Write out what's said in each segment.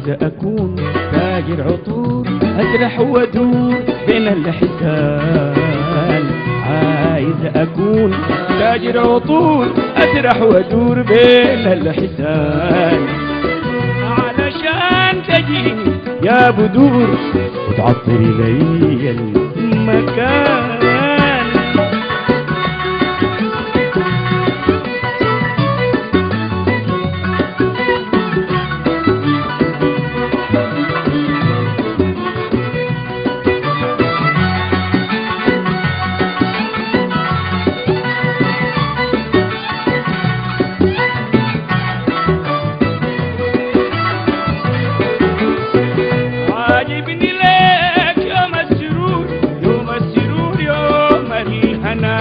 عايز أكون تاجر عطور أسرح وأدور بين الحيتان. عايز أكون تاجر عطور أسرح وأدور بين الحيتان، علشان تجيني يا بدور وتعطري لي المكان. عاجبني لك يوم السرور، يوم السرور يوم الهنا،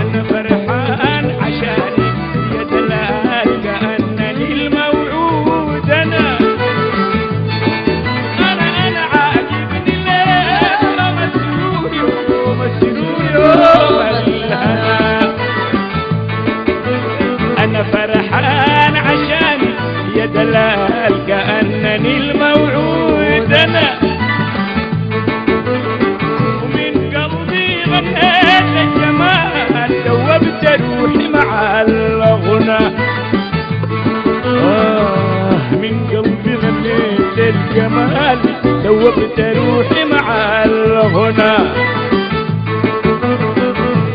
أنا فرحان عشاني يا دلال كأنني الموعود. أنا عاجبني لك يوم السرور، يوم السرور يوم الهنا، أنا فرحان عشاني يا دلال كأنني الموعود. أنا ومن قلبي غنيت الجمال، دوبت روحي مع الغنى. من قلبي غنيت الجمال، دوبت روحي مع الغنى.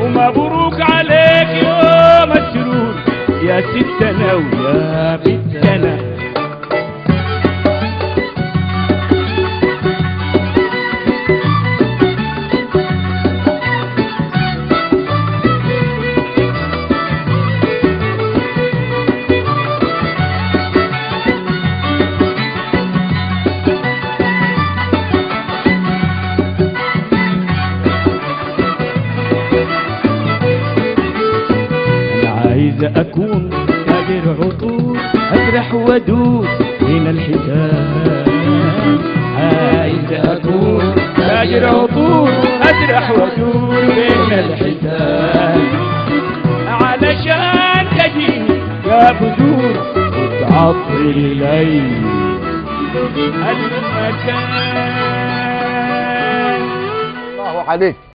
ومبروك عليك يوم السرور يا ستنا ويا بنتنا. عايز أكون تاجر عطور أسرح وأدور بين الحيتان. عايز أكون تاجر عطور أسرح وأدور بين الحيتان، علشان تجيني يا بدور وتعطري لي المكان. الله عليك.